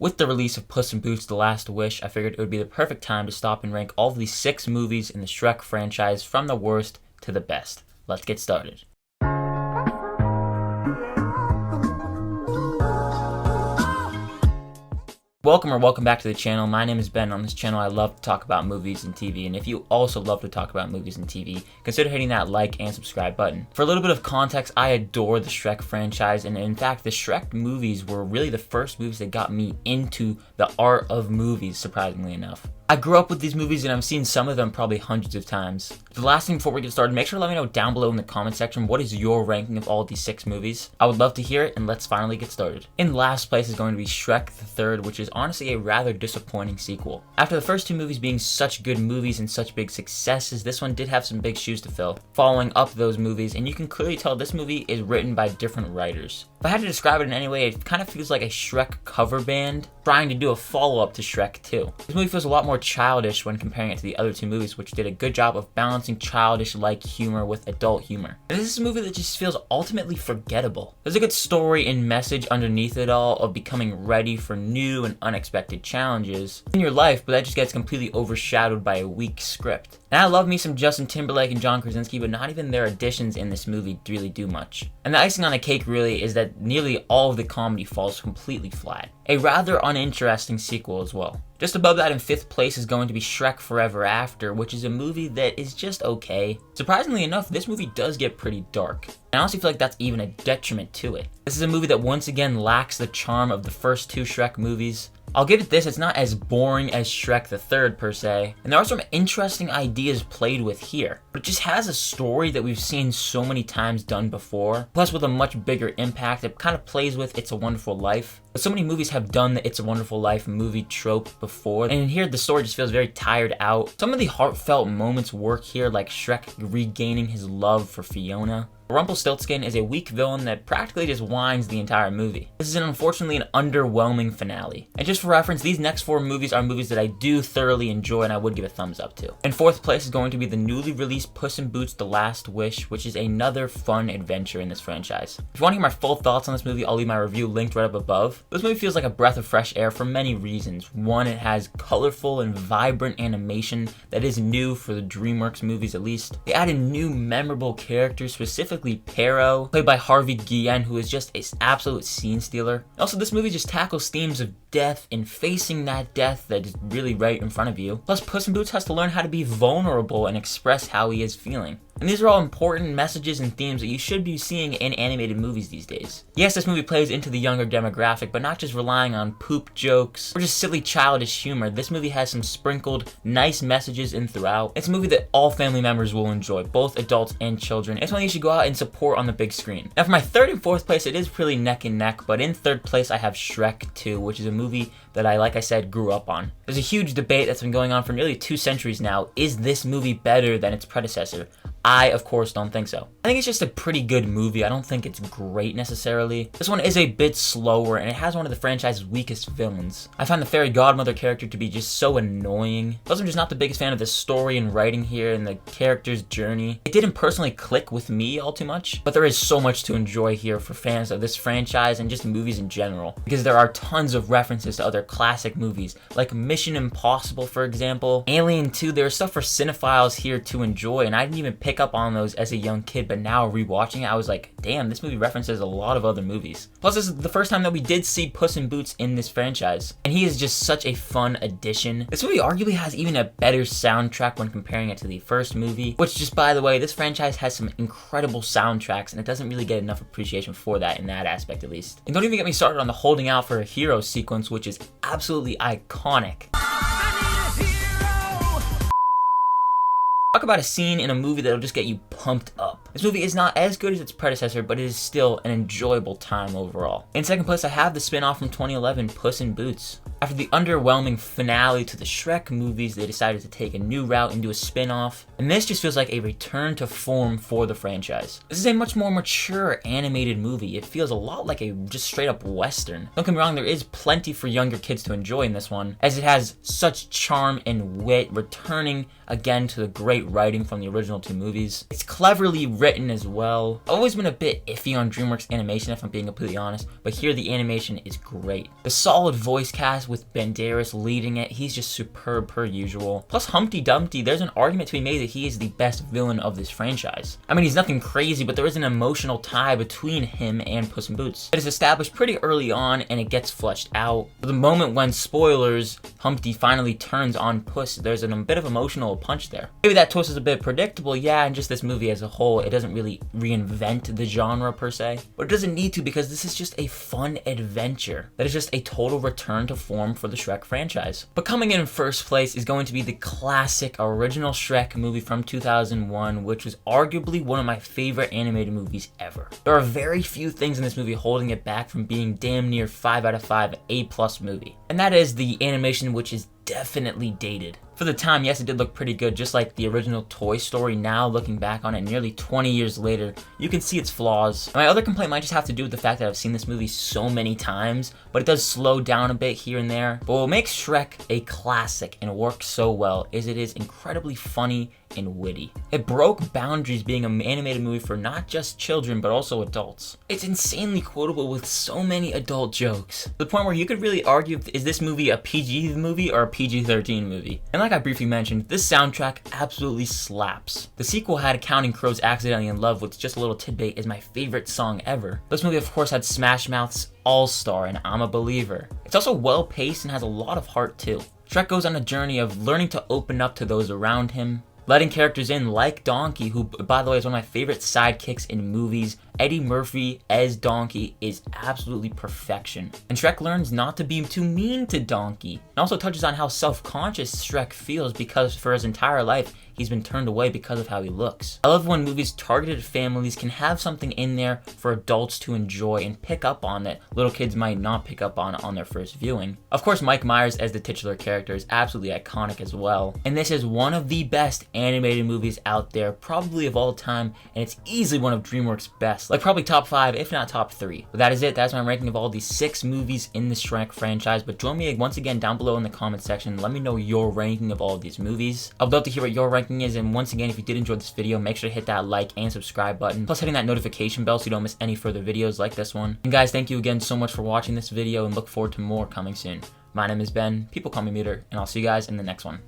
With the release of Puss in Boots: The Last Wish, I figured it would be the perfect time to stop and rank all of these 6 movies in the Shrek franchise from the worst to the best. Let's get started. Welcome back to the channel. My name is Ben. On this channel, I love to talk about movies and TV, and if you also love to talk about movies and TV, consider hitting that like and subscribe button. For a little bit of context, I adore the Shrek franchise, and in fact, the Shrek movies were really the first movies that got me into the art of movies, surprisingly enough. I grew up with these movies and I've seen some of them probably hundreds of times. The last thing before we get started, make sure to let me know down below in the comment section what is your ranking of all of these 6 movies. I would love to hear it, and let's finally get started. In last place is going to be Shrek the Third, which is honestly a rather disappointing sequel. After the first 2 movies being such good movies and such big successes, this one did have some big shoes to fill, following up those movies, and you can clearly tell this movie is written by different writers. If I had to describe it in any way, it kind of feels like a Shrek cover band trying to do a follow-up to Shrek 2. This movie feels a lot more childish when comparing it to the other 2 movies, which did a good job of balancing childish-like humor with adult humor. And this is a movie that just feels ultimately forgettable. There's a good story and message underneath it all of becoming ready for new and unexpected challenges in your life, but that just gets completely overshadowed by a weak script. And I love me some Justin Timberlake and John Krasinski, but not even their additions in this movie really do much. And the icing on the cake really is that nearly all of the comedy falls completely flat. A rather uninteresting sequel as well. Just above that in 5th place is going to be Shrek Forever After, which is a movie that is just okay. Surprisingly enough, this movie does get pretty dark. I honestly feel like that's even a detriment to it. This is a movie that once again lacks the charm of the first 2 Shrek movies. I'll give it this, it's not as boring as Shrek the Third per se, and there are some interesting ideas played with here, but it just has a story that we've seen so many times done before, plus with a much bigger impact that kind of plays with It's a Wonderful Life. But so many movies have done the It's a Wonderful Life movie trope before, and in here the story just feels very tired out. Some of the heartfelt moments work here, like Shrek regaining his love for Fiona. Rumpelstiltskin is a weak villain that practically just whines the entire movie. This is unfortunately an underwhelming finale. And just for reference, these next 4 movies are movies that I do thoroughly enjoy and I would give a thumbs up to. In 4th place is going to be the newly released Puss in Boots: The Last Wish, which is another fun adventure in this franchise. If you want to hear my full thoughts on this movie, I'll leave my review linked right up above. This movie feels like a breath of fresh air for many reasons. One, it has colorful and vibrant animation that is new for the DreamWorks movies at least. They added new memorable characters, specifically Pero, played by Harvey Guillen, who is just an absolute scene stealer. Also, this movie just tackles themes of death and facing that death that is really right in front of you. Plus, Puss in Boots has to learn how to be vulnerable and express how he is feeling. And these are all important messages and themes that you should be seeing in animated movies these days. Yes, this movie plays into the younger demographic, but not just relying on poop jokes or just silly childish humor. This movie has some sprinkled nice messages in throughout. It's a movie that all family members will enjoy, both adults and children. It's one you should go out and support on the big screen. Now for my 3rd and 4th place, it is pretty neck and neck, but in 3rd place I have Shrek 2, which is a movie that I, like I said, grew up on. There's a huge debate that's been going on for nearly 2 centuries now. Is this movie better than its predecessor? I, of course, don't think so. I think it's just a pretty good movie. I don't think it's great necessarily. This one is a bit slower, and it has one of the franchise's weakest villains. I find the fairy godmother character to be just so annoying. Plus, I'm just not the biggest fan of the story and writing here and the character's journey. It didn't personally click with me all too much, but there is so much to enjoy here for fans of this franchise and just movies in general, because there are tons of references to other classic movies, like Mission Impossible, for example. Alien 2, there's stuff for cinephiles here to enjoy, and I didn't even pick up on those as a young kid, but now rewatching it, I was like, damn, this movie references a lot of other movies. Plus, this is the first time that we did see Puss in Boots in this franchise, and he is just such a fun addition. This movie arguably has even a better soundtrack when comparing it to the first movie, which, just by the way, this franchise has some incredible soundtracks, and it doesn't really get enough appreciation for that in that aspect at least. And don't even get me started on the holding out for a hero sequence, which is absolutely iconic. Talk about a scene in a movie that'll just get you pumped up. This movie is not as good as its predecessor, but it is still an enjoyable time overall. In 2nd place, I have the spin-off from 2011, Puss in Boots. After the underwhelming finale to the Shrek movies, they decided to take a new route and do a spin-off, and this just feels like a return to form for the franchise. This is a much more mature animated movie. It feels a lot like a just straight up Western. Don't get me wrong, there is plenty for younger kids to enjoy in this one, as it has such charm and wit, returning again to the great writing from the original 2 movies. It's cleverly written as well. I've always been a bit iffy on DreamWorks animation, if I'm being completely honest, but here the animation is great. The solid voice cast with Banderas leading it, he's just superb per usual. Plus Humpty Dumpty, there's an argument to be made that he is the best villain of this franchise. I mean, he's nothing crazy, but there is an emotional tie between him and Puss in Boots. It is established pretty early on, and it gets fleshed out. The moment when, spoilers, Humpty finally turns on Puss, there's a bit of emotional punch there. Maybe that twist is a bit predictable, yeah, and just this movie as a whole, it doesn't really reinvent the genre per se, but it doesn't need to, because this is just a fun adventure that is just a total return to form for the Shrek franchise. But coming in first place is going to be the classic original Shrek movie from 2001, which was arguably one of my favorite animated movies ever. There are very few things in this movie holding it back from being damn near 5 out of 5 A+ movie, and that is the animation, which is definitely dated. For the time, yes, it did look pretty good, just like the original Toy Story. Now, looking back on it nearly 20 years later, you can see its flaws. And my other complaint might just have to do with the fact that I've seen this movie so many times, but it does slow down a bit here and there. But what makes Shrek a classic and works so well is it is incredibly funny and witty. It broke boundaries being an animated movie for not just children, but also adults. It's insanely quotable with so many adult jokes, to the point where you could really argue, is this movie a PG movie or a PG-13 movie? And like I briefly mentioned, this soundtrack absolutely slaps. The sequel had Counting Crows Accidentally in Love, with just a little tidbit, is my favorite song ever. This movie of course had Smash Mouth's All-Star and I'm a Believer. It's also well paced and has a lot of heart too. Shrek goes on a journey of learning to open up to those around him, letting characters in like Donkey, who by the way is one of my favorite sidekicks in movies. Eddie Murphy as Donkey is absolutely perfection. And Shrek learns not to be too mean to Donkey. It also touches on how self-conscious Shrek feels because for his entire life, he's been turned away because of how he looks. I love when movies targeted at families can have something in there for adults to enjoy and pick up on that little kids might not pick up on their first viewing. Of course, Mike Myers as the titular character is absolutely iconic as well. And this is one of the best animated movies out there, probably of all time, and it's easily one of DreamWorks' best. Like probably top 5, if not top 3. But that is it. That's my ranking of all the 6 movies in the Shrek franchise. But join me once again down below in the comment section. Let me know your ranking of all of these movies. I'd love to hear what your ranking is. And once again, if you did enjoy this video, make sure to hit that like and subscribe button. Plus hitting that notification bell so you don't miss any further videos like this one. And guys, thank you again so much for watching this video and look forward to more coming soon. My name is Ben. People call me Meter, and I'll see you guys in the next one.